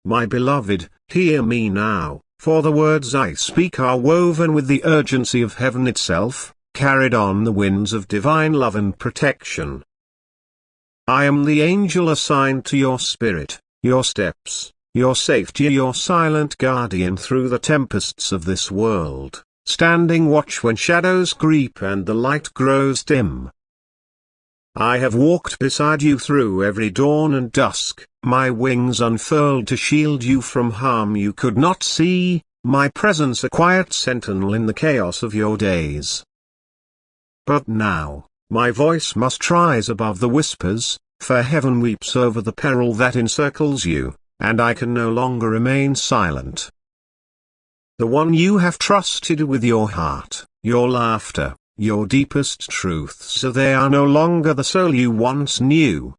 my beloved, hear me now, for the words I speak are woven with the urgency of heaven itself, carried on the winds of divine love and protection. I am the angel assigned to your spirit, your steps, your safety, your silent guardian through the tempests of this world, standing watch when shadows creep and the light grows dim. I have walked beside you through every dawn and dusk, my wings unfurled to shield you from harm you could not see, my presence a quiet sentinel in the chaos of your days. But now, my voice must rise above the whispers, for heaven weeps over the peril that encircles you, and I can no longer remain silent. The one you have trusted with your heart, your laughter, your deepest truths, so they are no longer the soul you once knew.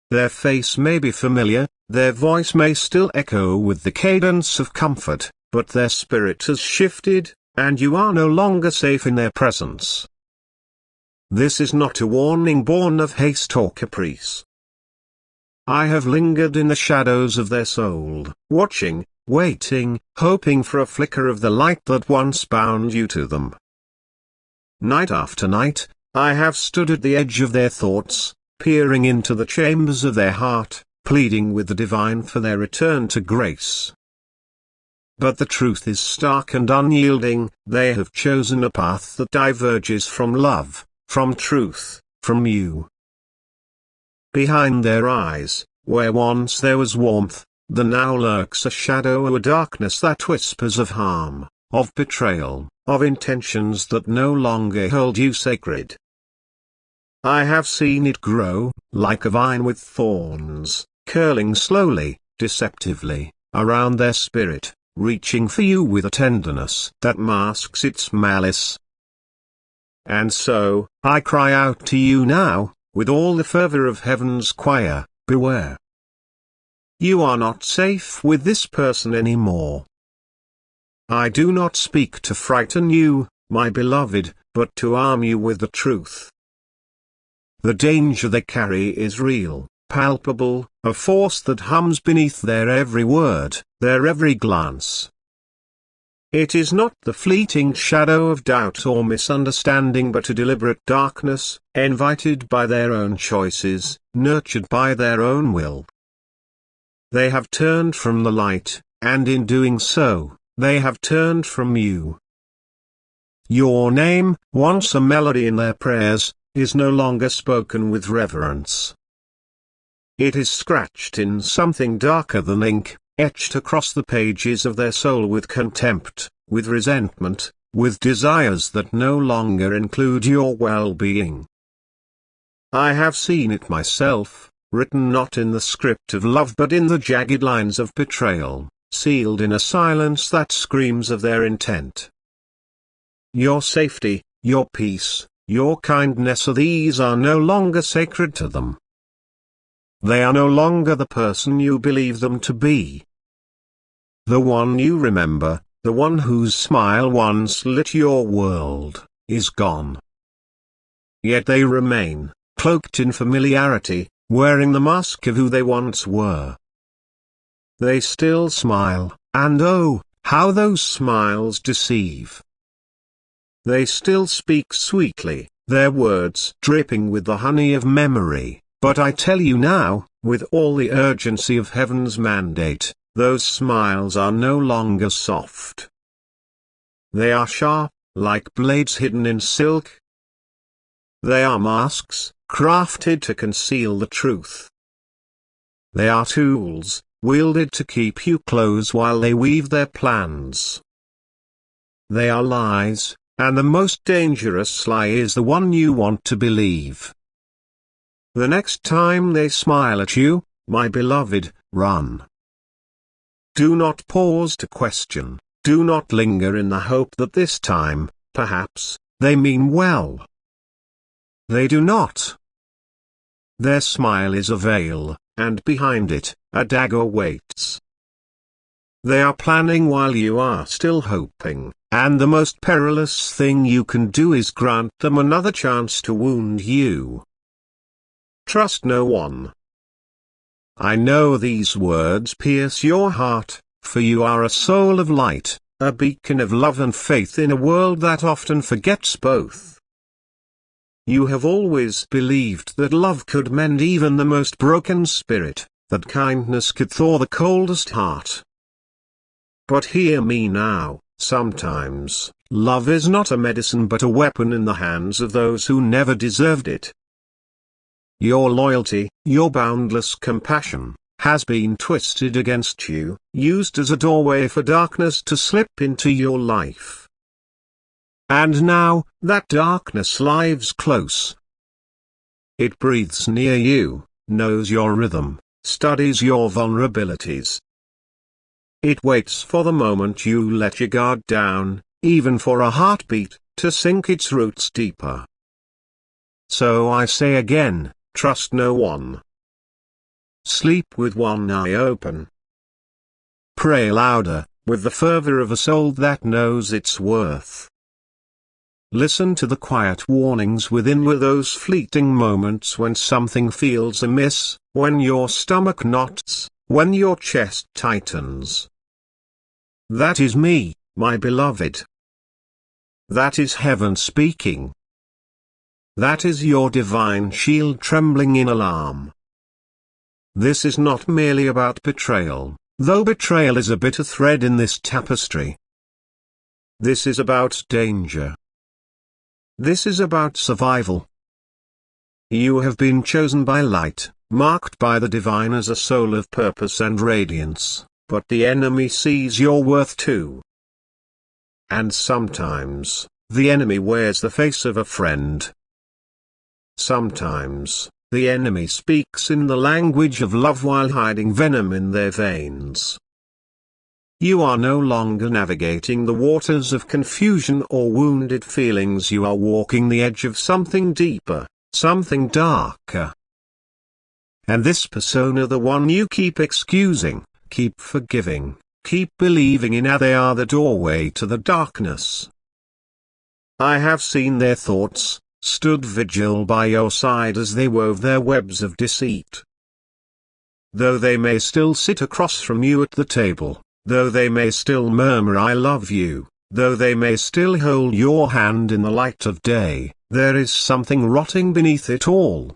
Their face may be familiar, their voice may still echo with the cadence of comfort, but their spirit has shifted, and you are no longer safe in their presence. This is not a warning born of haste or caprice. I have lingered in the shadows of their soul, watching, waiting, hoping for a flicker of the light that once bound you to them. Night after night, I have stood at the edge of their thoughts, peering into the chambers of their heart, pleading with the divine for their return to grace. But the truth is stark and unyielding, they have chosen a path that diverges from love, from truth, from you. Behind their eyes, where once there was warmth, there now lurks a shadow, a darkness that whispers of harm, of betrayal, of intentions that no longer hold you sacred. I have seen it grow, like a vine with thorns, curling slowly, deceptively, around their spirit, reaching for you with a tenderness that masks its malice. And so, I cry out to you now, with all the fervor of heaven's choir, beware. You are not safe with this person anymore. I do not speak to frighten you, my beloved, but to arm you with the truth. The danger they carry is real, palpable, a force that hums beneath their every word, their every glance. It is not the fleeting shadow of doubt or misunderstanding, but a deliberate darkness, invited by their own choices, nurtured by their own will. They have turned from the light, and in doing so, they have turned from you. Your name, once a melody in their prayers, is no longer spoken with reverence. It is scratched in something darker than ink, etched across the pages of their soul with contempt, with resentment, with desires that no longer include your well-being. I have seen it myself, written not in the script of love but in the jagged lines of betrayal, sealed in a silence that screams of their intent. Your safety, your peace, your kindness, these are no longer sacred to them. They are no longer the person you believe them to be. The one you remember, the one whose smile once lit your world, is gone. Yet they remain, cloaked in familiarity, wearing the mask of who they once were. They still smile, and oh, how those smiles deceive. They still speak sweetly, their words dripping with the honey of memory, but I tell you now, with all the urgency of heaven's mandate, those smiles are no longer soft. They are sharp, like blades hidden in silk. They are masks, crafted to conceal the truth. They are tools, wielded to keep you close while they weave their plans. They are lies, and the most dangerous lie is the one you want to believe. The next time they smile at you, my beloved, run. Do not pause to question, do not linger in the hope that this time, perhaps, they mean well. They do not. Their smile is a veil, and behind it, a dagger waits. They are planning while you are still hoping, and the most perilous thing you can do is grant them another chance to wound you. Trust no one. I know these words pierce your heart, for you are a soul of light, a beacon of love and faith in a world that often forgets both. You have always believed that love could mend even the most broken spirit, that kindness could thaw the coldest heart. But hear me now, sometimes, love is not a medicine but a weapon in the hands of those who never deserved it. Your loyalty, your boundless compassion, has been twisted against you, used as a doorway for darkness to slip into your life. And now, that darkness lies close. It breathes near you, knows your rhythm, studies your vulnerabilities. It waits for the moment you let your guard down, even for a heartbeat, to sink its roots deeper. So I say again, trust no one. Sleep with one eye open. Pray louder, with the fervor of a soul that knows its worth. Listen to the quiet warnings within, with those fleeting moments when something feels amiss, when your stomach knots, when your chest tightens. That is me, my beloved. That is heaven speaking. That is your divine shield trembling in alarm. This is not merely about betrayal, though betrayal is a bitter thread in this tapestry. This is about danger. This is about survival. You have been chosen by light, marked by the divine as a soul of purpose and radiance, but the enemy sees your worth too. And sometimes, the enemy wears the face of a friend. Sometimes, the enemy speaks in the language of love while hiding venom in their veins. You are no longer navigating the waters of confusion or wounded feelings. You are walking the edge of something deeper, something darker. And this persona, the one you keep excusing, keep forgiving, keep believing in, they are the doorway to the darkness. I have seen their thoughts, stood vigil by your side as they wove their webs of deceit. Though they may still sit across from you at the table, though they may still murmur I love you, though they may still hold your hand in the light of day, there is something rotting beneath it all.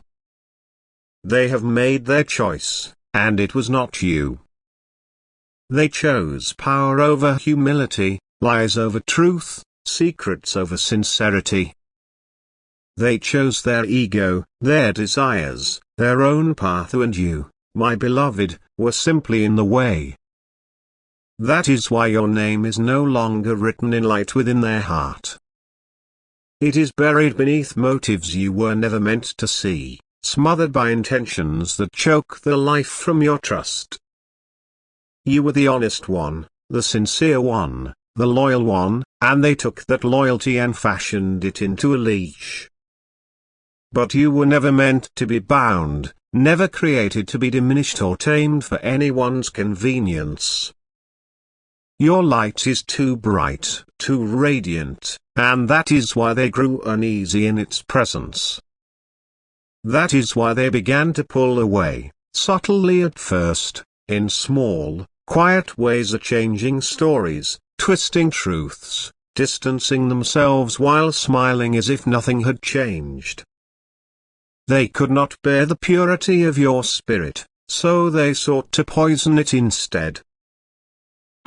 They have made their choice, and it was not you. They chose power over humility, lies over truth, secrets over sincerity. They chose their ego, their desires, their own path, and you, my beloved, were simply in the way. That is why your name is no longer written in light within their heart. It is buried beneath motives you were never meant to see, smothered by intentions that choke the life from your trust. You were the honest one, the sincere one, the loyal one, and they took that loyalty and fashioned it into a leash. But you were never meant to be bound, never created to be diminished or tamed for anyone's convenience. Your light is too bright, too radiant, and that is why they grew uneasy in its presence. That is why they began to pull away, subtly at first, in small, quiet ways, changing stories, twisting truths, distancing themselves while smiling as if nothing had changed. They could not bear the purity of your spirit, so they sought to poison it instead.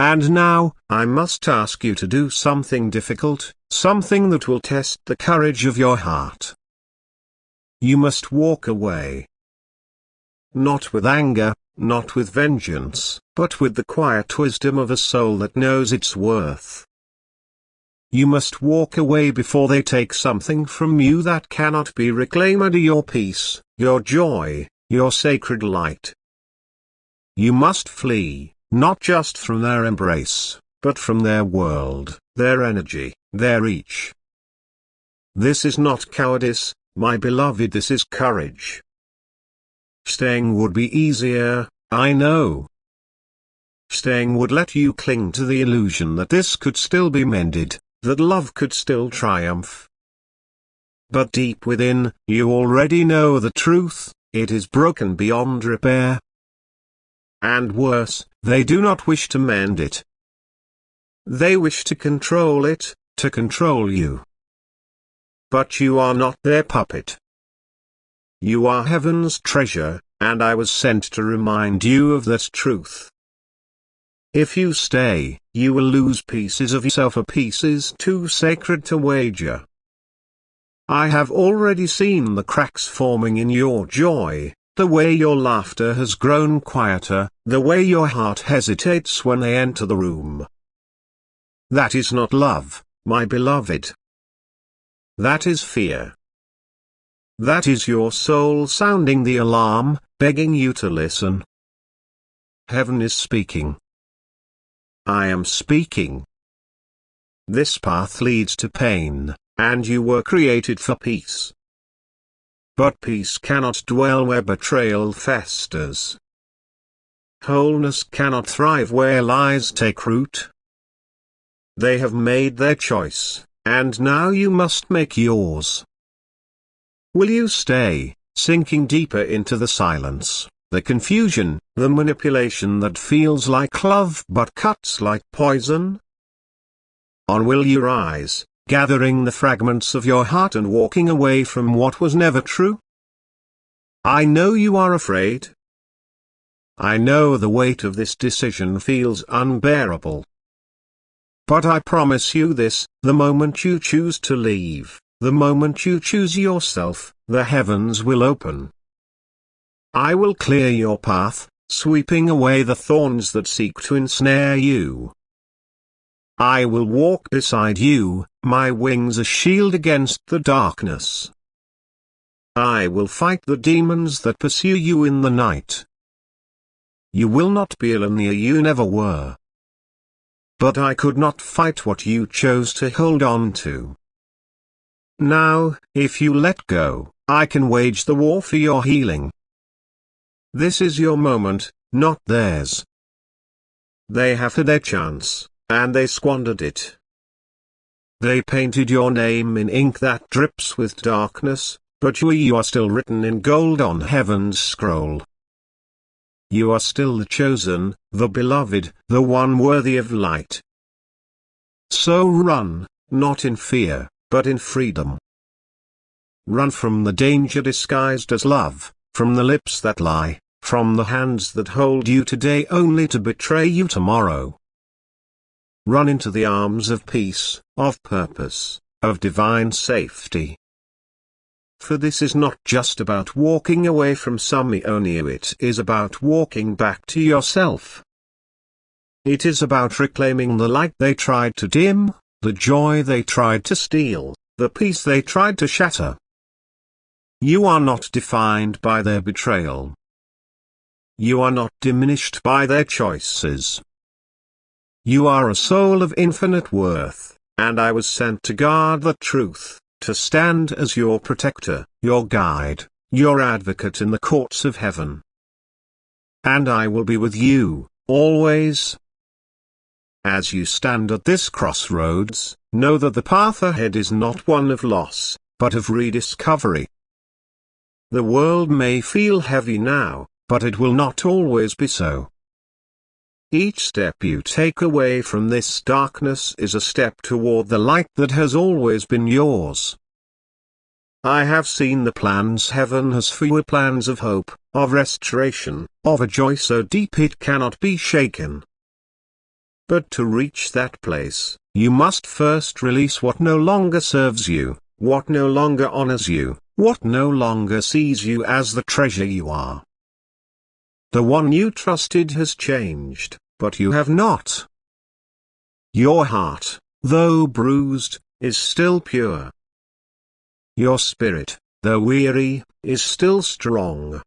And now, I must ask you to do something difficult, something that will test the courage of your heart. You must walk away. Not with anger, not with vengeance, but with the quiet wisdom of a soul that knows its worth. You must walk away before they take something from you that cannot be reclaimed: your peace, your joy, your sacred light. You must flee. Not just from their embrace, but from their world, their energy, their reach. This is not cowardice, my beloved, this is courage. Staying would be easier, I know. Staying would let you cling to the illusion that this could still be mended, that love could still triumph. But deep within, you already know the truth: it is broken beyond repair. and worse, they do not wish to mend it. They wish to control it, to control you. But you are not their puppet. You are heaven's treasure, and I was sent to remind you of that truth. If you stay, you will lose pieces of yourself, a pieces too sacred to wager. I have already seen the cracks forming in your joy, the way your laughter has grown quieter, the way your heart hesitates when they enter the room. That is not love, my beloved. That is fear. That is your soul sounding the alarm, begging you to listen. Heaven is speaking. I am speaking. This path leads to pain, and you were created for peace. But peace cannot dwell where betrayal festers. Wholeness cannot thrive where lies take root. They have made their choice, and now you must make yours. Will you stay, sinking deeper into the silence, the confusion, the manipulation that feels like love but cuts like poison? Or will you rise, gathering the fragments of your heart and walking away from what was never true? I know you are afraid. I know the weight of this decision feels unbearable. But I promise you this, the moment you choose to leave, the moment you choose yourself, the heavens will open. I will clear your path, sweeping away the thorns that seek to ensnare you. I will walk beside you, my wings a shield against the darkness. I will fight the demons that pursue you in the night. You will not be alone, you never were. But I could not fight what you chose to hold on to. Now, if you let go, I can wage the war for your healing. This is your moment, not theirs. They have had their chance, and they squandered it. They painted your name in ink that drips with darkness, but you are still written in gold on heaven's scroll. You are still the chosen, the beloved, the one worthy of light. So run, not in fear, but in freedom. Run from the danger disguised as love, from the lips that lie, from the hands that hold you today only to betray you tomorrow. Run into the arms of peace, of purpose, of divine safety. For this is not just about walking away from only, it is about walking back to yourself. It is about reclaiming the light they tried to dim, the joy they tried to steal, the peace they tried to shatter. You are not defined by their betrayal. You are not diminished by their choices. You are a soul of infinite worth, and I was sent to guard the truth, to stand as your protector, your guide, your advocate in the courts of heaven. And I will be with you, always. As you stand at this crossroads, know that the path ahead is not one of loss, but of rediscovery. The world may feel heavy now, but it will not always be so. Each step you take away from this darkness is a step toward the light that has always been yours. I have seen the plans heaven has for you, plans of hope, of restoration, of a joy so deep it cannot be shaken. But to reach that place, you must first release what no longer serves you, what no longer honors you, what no longer sees you as the treasure you are. The one you trusted has changed, but you have not. Your heart, though bruised, is still pure. Your spirit, though weary, is still strong.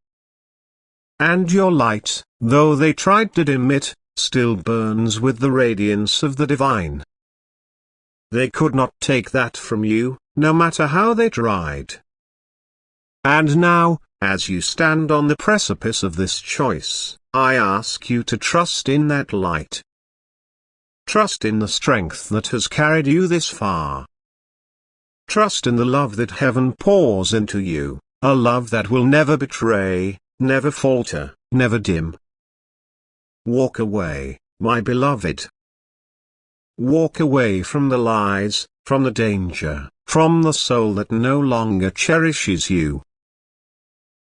And your light, though they tried to dim it, still burns with the radiance of the divine. They could not take that from you, no matter how they tried. And now, as you stand on the precipice of this choice, I ask you to trust in that light. Trust in the strength that has carried you this far. Trust in the love that heaven pours into you, a love that will never betray, never falter, never dim. Walk away, my beloved. Walk away from the lies, from the danger, from the soul that no longer cherishes you.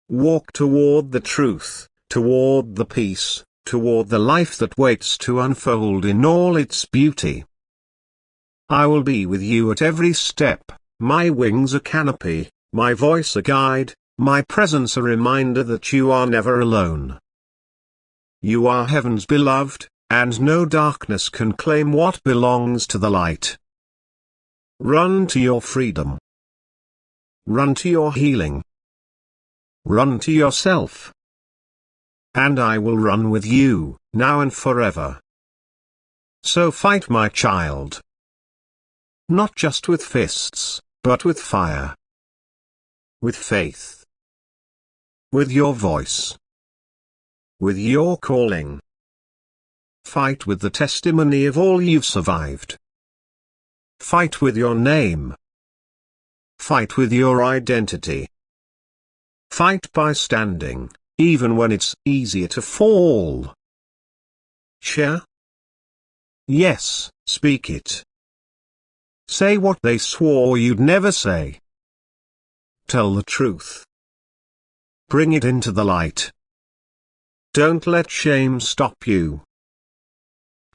Walk toward the truth, toward the peace, toward the life that waits to unfold in all its beauty. I will be with you at every step, my wings a canopy, my voice a guide, my presence a reminder that you are never alone. You are heaven's beloved, and no darkness can claim what belongs to the light. Run to your freedom. Run to your healing. Run to yourself. And I will run with you, now and forever. So fight, my child. Not just with fists, but with fire. With faith. With your voice. With your calling. Fight with the testimony of all you've survived. Fight with your name. Fight with your identity. Fight by standing, even when it's easier to fall. Share? Yes, speak it. Say what they swore you'd never say. Tell the truth. Bring it into the light. Don't let shame stop you.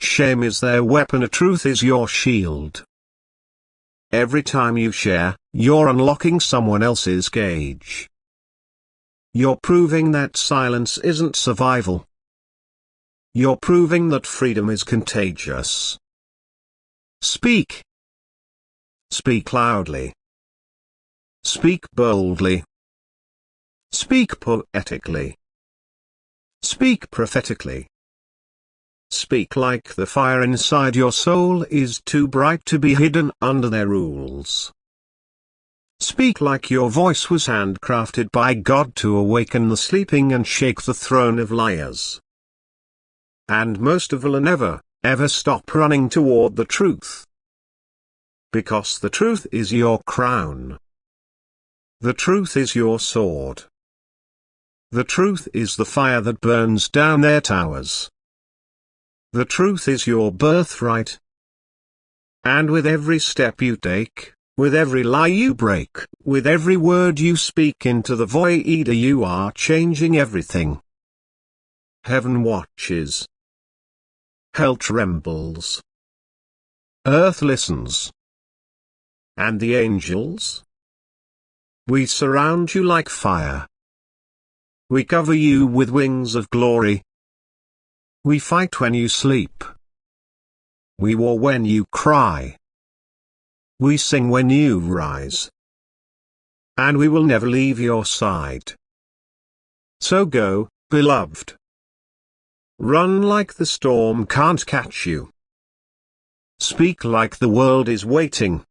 Shame is their weapon, truth is your shield. Every time you share, you're unlocking someone else's cage. You're proving that silence isn't survival. You're proving that freedom is contagious. Speak. Speak loudly. Speak boldly. Speak poetically. Speak prophetically. Speak like the fire inside your soul is too bright to be hidden under their rules. Speak like your voice was handcrafted by God to awaken the sleeping and shake the throne of liars. And most of all, never, ever stop running toward the truth. Because the truth is your crown. The truth is your sword. The truth is the fire that burns down their towers. The truth is your birthright. And with every step you take, with every lie you break, with every word you speak into the void, you are changing everything. Heaven watches. Hell trembles. Earth listens. And the angels? We surround you like fire. We cover you with wings of glory. We fight when you sleep. We war when you cry. We sing when you rise. And we will never leave your side. So go, beloved. Run like the storm can't catch you. Speak like the world is waiting.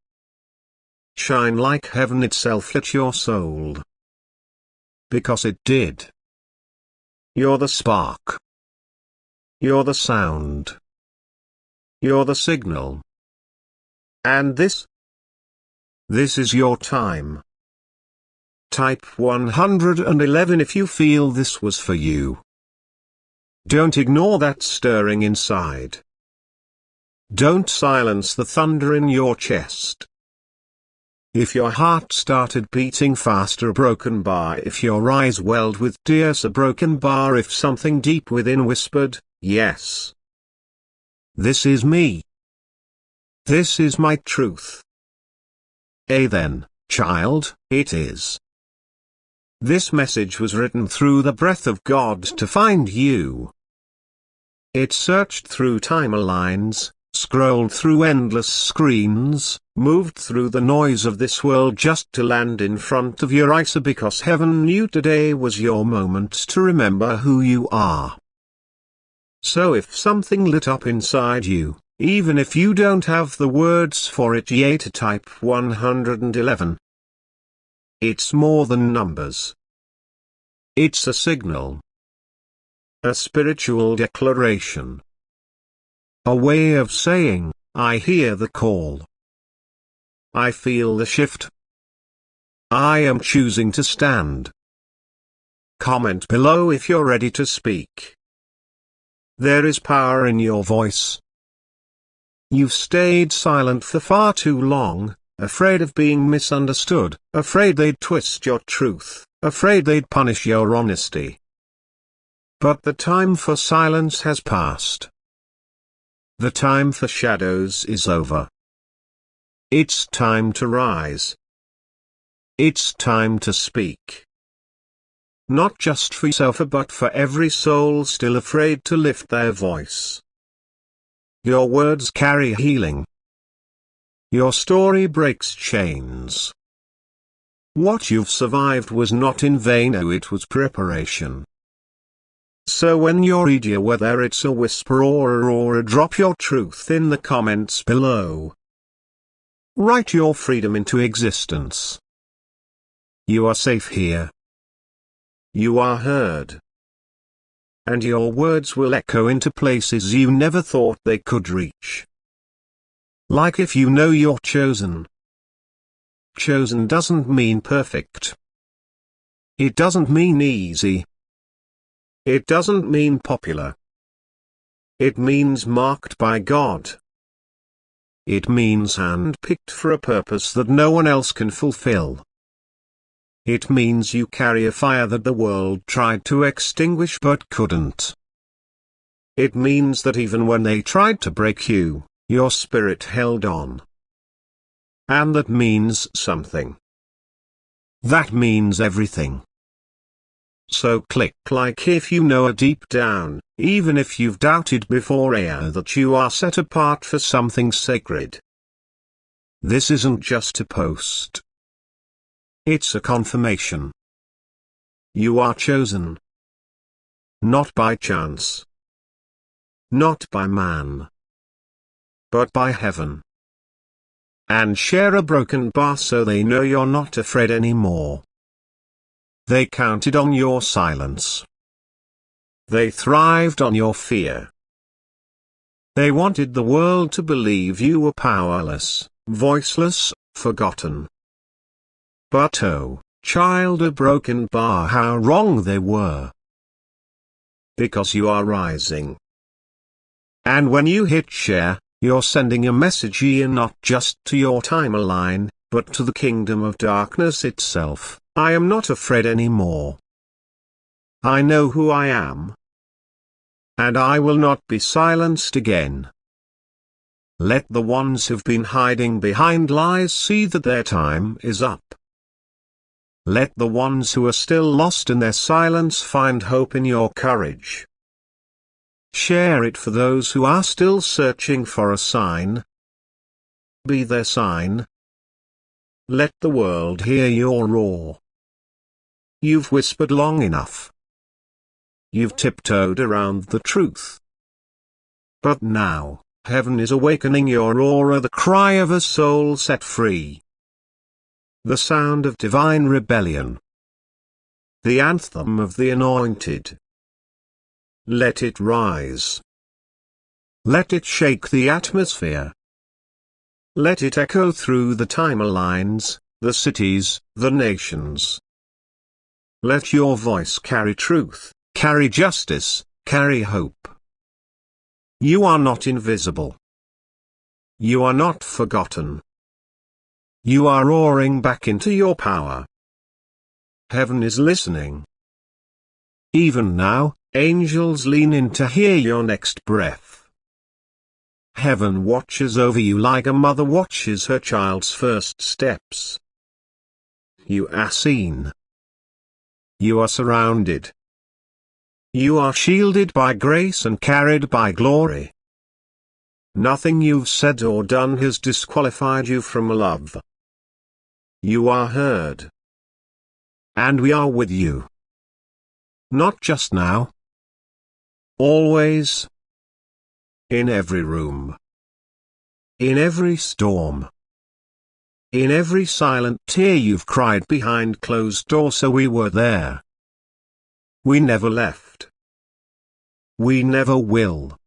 Shine like heaven itself lit your soul. Because it did. You're the spark. You're the sound. You're the signal. And this is your time. Type 111 if you feel this was for you. Don't ignore that stirring inside. Don't silence the thunder in your chest. If your heart started beating faster, a broken bar. If your eyes welled with tears, a broken bar. If something deep within whispered, yes. This is me. This is my truth. Then, child, it is. This message was written through the breath of God to find you. It searched through timelines, scrolled through endless screens, moved through the noise of this world just to land in front of your eyes, because heaven knew today was your moment to remember who you are. So if something lit up inside you, even if you don't have the words for it yet, type 111. It's more than numbers. It's a signal. A spiritual declaration. A way of saying, I hear the call. I feel the shift. I am choosing to stand. Comment below if you're ready to speak. There is power in your voice. You've stayed silent for far too long, afraid of being misunderstood, afraid they'd twist your truth, afraid they'd punish your honesty. But the time for silence has passed. The time for shadows is over. It's time to rise. It's time to speak. Not just for yourself but for every soul still afraid to lift their voice. Your words carry healing. Your story breaks chains. What you've survived was not in vain, oh, it was preparation. So when you're ready, whether it's a whisper or a roar, drop your truth in the comments below. Write your freedom into existence. You are safe here. You are heard. And your words will echo into places you never thought they could reach. Like if you know you're chosen. Chosen doesn't mean perfect. It doesn't mean easy. It doesn't mean popular. It means marked by God. It means handpicked for a purpose that no one else can fulfill. It means you carry a fire that the world tried to extinguish but couldn't. It means that even when they tried to break you, your spirit held on. And that means something. That means everything. So click like if you know deep down, even if you've doubted before, that you are set apart for something sacred. This isn't just a post. It's a confirmation. You are chosen. Not by chance. Not by man. But by heaven. And share a broken bar so they know you're not afraid anymore. They counted on your silence. They thrived on your fear. They wanted the world to believe you were powerless, voiceless, forgotten. But oh, child, a broken bar, how wrong they were. Because you are rising. And when you hit share, you're sending a message here not just to your timeline, but to the kingdom of darkness itself. I am not afraid anymore. I know who I am. And I will not be silenced again. Let the ones who've been hiding behind lies see that their time is up. Let the ones who are still lost in their silence find hope in your courage. Share it for those who are still searching for a sign. Be their sign. Let the world hear your roar. You've whispered long enough. You've tiptoed around the truth. But now, heaven is awakening your aura, the cry of a soul set free. The sound of divine rebellion. The anthem of the anointed. Let it rise. Let it shake the atmosphere. Let it echo through the timelines, the cities, the nations. Let your voice carry truth, carry justice, carry hope. You are not invisible. You are not forgotten. You are roaring back into your power. Heaven is listening. Even now, angels lean in to hear your next breath. Heaven watches over you like a mother watches her child's first steps. You are seen. You are surrounded. You are shielded by grace and carried by glory. Nothing you've said or done has disqualified you from love. You are heard. And we are with you. Not just now. Always. In every room. In every storm. In every silent tear you've cried behind closed doors, so we were there. We never left. We never will.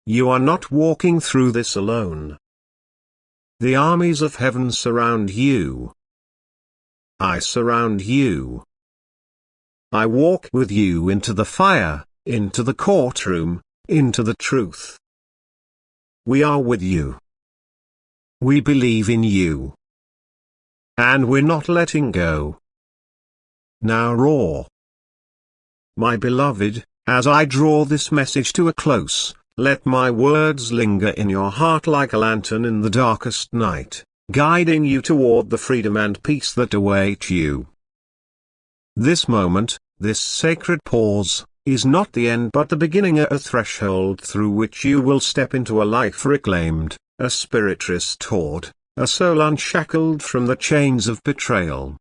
You are not walking through this alone. The armies of heaven surround you. I surround you. I walk with you into the fire, into the courtroom, into the truth. We are with you. We believe in you. And we're not letting go. Now roar. My beloved, as I draw this message to a close, let my words linger in your heart like a lantern in the darkest night, guiding you toward the freedom and peace that await you. This moment, this sacred pause, is not the end but the beginning, a threshold through which you will step into a life reclaimed, a spirit restored, a soul unshackled from the chains of betrayal.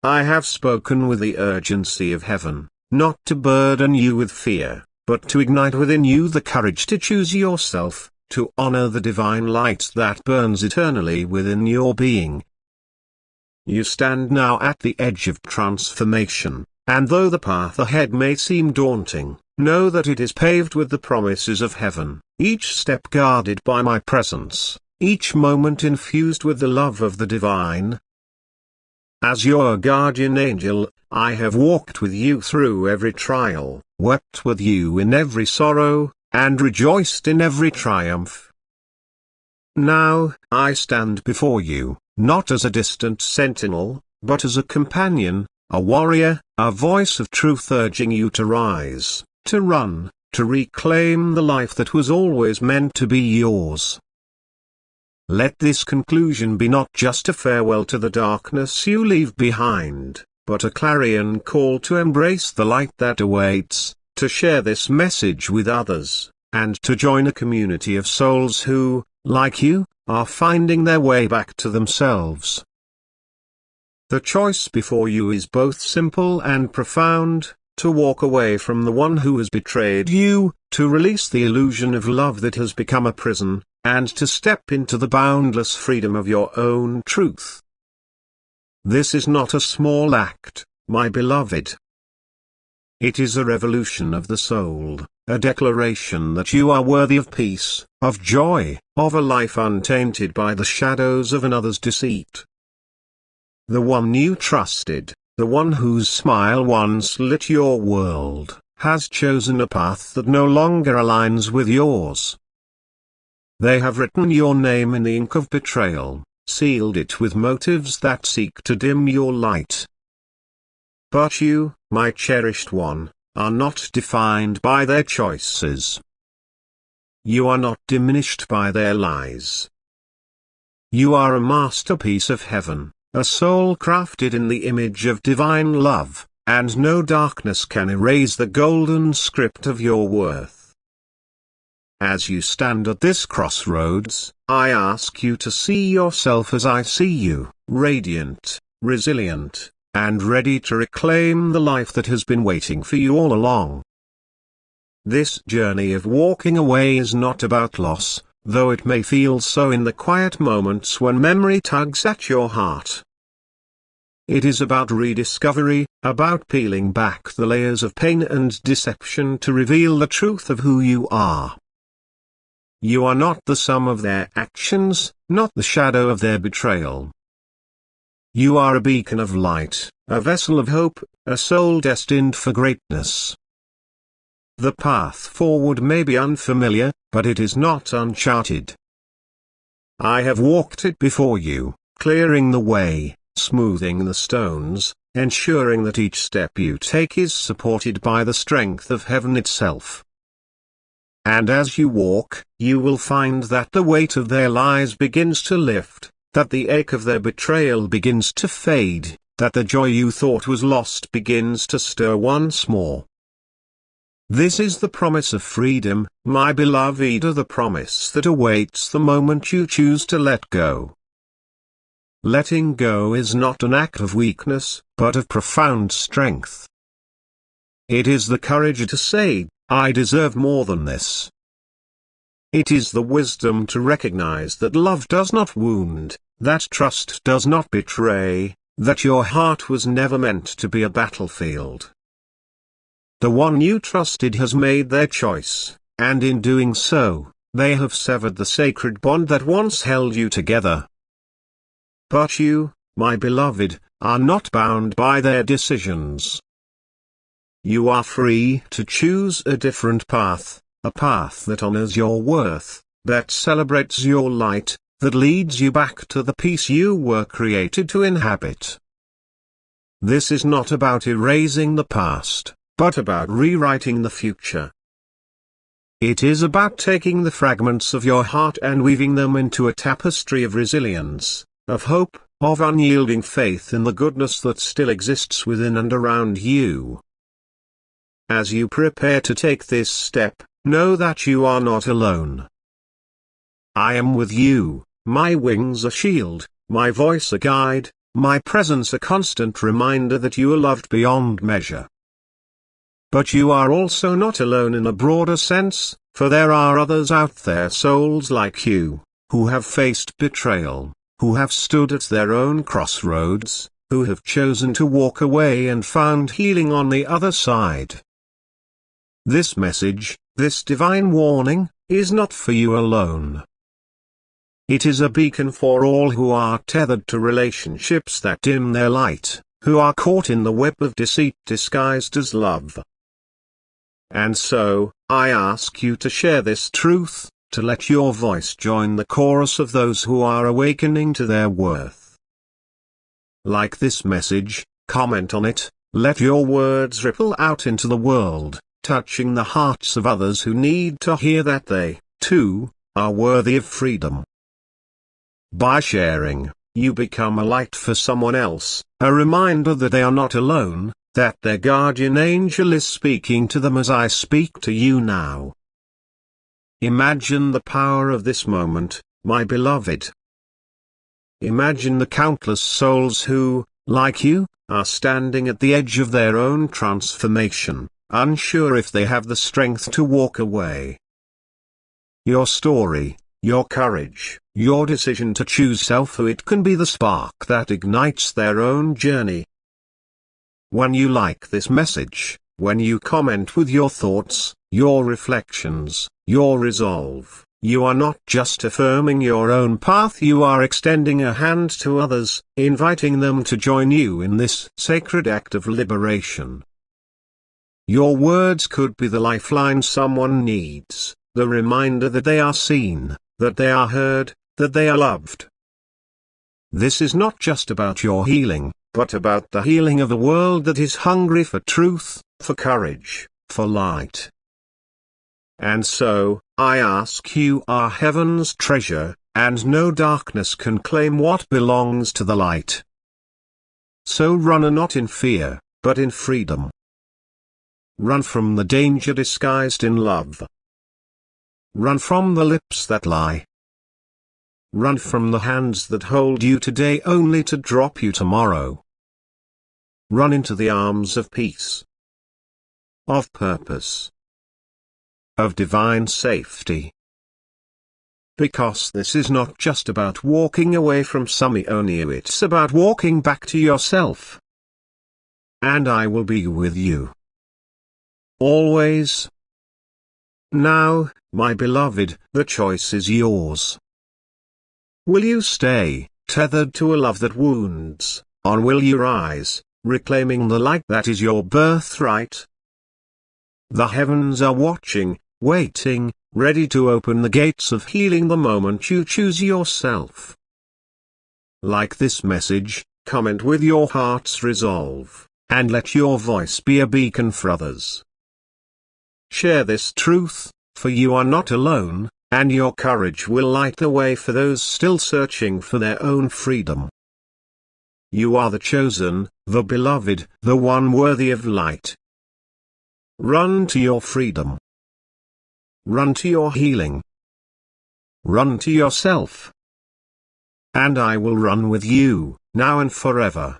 I have spoken with the urgency of heaven, not to burden you with fear, but to ignite within you the courage to choose yourself, to honor the divine light that burns eternally within your being. You stand now at the edge of transformation, and though the path ahead may seem daunting, know that it is paved with the promises of heaven, each step guarded by my presence, each moment infused with the love of the divine. As your guardian angel, I have walked with you through every trial, wept with you in every sorrow, and rejoiced in every triumph. Now, I stand before you, not as a distant sentinel, but as a companion, a warrior, a voice of truth urging you to rise, to run, to reclaim the life that was always meant to be yours. Let this conclusion be not just a farewell to the darkness you leave behind, but a clarion call to embrace the light that awaits, to share this message with others, and to join a community of souls who, like you, are finding their way back to themselves. The choice before you is both simple and profound, to walk away from the one who has betrayed you, to release the illusion of love that has become a prison, and to step into the boundless freedom of your own truth. This is not a small act, my beloved. It is a revolution of the soul, a declaration that you are worthy of peace, of joy, of a life untainted by the shadows of another's deceit. The one you trusted, the one whose smile once lit your world, has chosen a path that no longer aligns with yours. They have written your name in the ink of betrayal, sealed it with motives that seek to dim your light. But you, my cherished one, are not defined by their choices. You are not diminished by their lies. You are a masterpiece of heaven, a soul crafted in the image of divine love, and no darkness can erase the golden script of your worth. As you stand at this crossroads, I ask you to see yourself as I see you, radiant, resilient, and ready to reclaim the life that has been waiting for you all along. This journey of walking away is not about loss, though it may feel so in the quiet moments when memory tugs at your heart. It is about rediscovery, about peeling back the layers of pain and deception to reveal the truth of who you are. You are not the sum of their actions, not the shadow of their betrayal. You are a beacon of light, a vessel of hope, a soul destined for greatness. The path forward may be unfamiliar, but it is not uncharted. I have walked it before you, clearing the way, smoothing the stones, ensuring that each step you take is supported by the strength of heaven itself. And as you walk, you will find that the weight of their lies begins to lift, that the ache of their betrayal begins to fade, that the joy you thought was lost begins to stir once more. This is the promise of freedom, my beloved, the promise that awaits the moment you choose to let go. Letting go is not an act of weakness, but of profound strength. It is the courage to say, I deserve more than this. It is the wisdom to recognize that love does not wound, that trust does not betray, that your heart was never meant to be a battlefield. The one you trusted has made their choice, and in doing so, they have severed the sacred bond that once held you together. But you, my beloved, are not bound by their decisions. You are free to choose a different path, a path that honors your worth, that celebrates your light, that leads you back to the peace you were created to inhabit. This is not about erasing the past, but about rewriting the future. It is about taking the fragments of your heart and weaving them into a tapestry of resilience, of hope, of unyielding faith in the goodness that still exists within and around you. As you prepare to take this step, know that you are not alone. I am with you, my wings a shield, my voice a guide, my presence a constant reminder that you are loved beyond measure. But you are also not alone in a broader sense, for there are others out there, souls like you, who have faced betrayal, who have stood at their own crossroads, who have chosen to walk away and found healing on the other side. This message, this divine warning, is not for you alone. It is a beacon for all who are tethered to relationships that dim their light, who are caught in the web of deceit disguised as love. And so, I ask you to share this truth, to let your voice join the chorus of those who are awakening to their worth. Like this message, comment on it, let your words ripple out into the world, touching the hearts of others who need to hear that they, too, are worthy of freedom. By sharing, you become a light for someone else, a reminder that they are not alone, that their guardian angel is speaking to them as I speak to you now. Imagine the power of this moment, my beloved. Imagine the countless souls who, like you, are standing at the edge of their own transformation, unsure if they have the strength to walk away. Your story, your courage, your decision to choose self-it can be the spark that ignites their own journey. When you like this message, when you comment with your thoughts, your reflections, your resolve, you are not just affirming your own path, you are extending a hand to others, inviting them to join you in this sacred act of liberation. Your words could be the lifeline someone needs, the reminder that they are seen, that they are heard, that they are loved. This is not just about your healing, but about the healing of a world that is hungry for truth, for courage, for light. And so, I ask, you are heaven's treasure, and no darkness can claim what belongs to the light. So run not in fear, but in freedom. Run from the danger disguised in love. Run from the lips that lie. Run from the hands that hold you today only to drop you tomorrow. Run into the arms of peace, of purpose, of divine safety. Because this is not just about walking away from somebody, it's about walking back to yourself. And I will be with you. Always. Now, my beloved, the choice is yours. Will you stay, tethered to a love that wounds, or will you rise, reclaiming the light that is your birthright? The heavens are watching, waiting, ready to open the gates of healing the moment you choose yourself. Like this message, comment with your heart's resolve, and let your voice be a beacon for others. Share this truth, for you are not alone, and your courage will light the way for those still searching for their own freedom. You are the chosen, the beloved, the one worthy of light. Run to your freedom. Run to your healing. Run to yourself. And I will run with you, now and forever.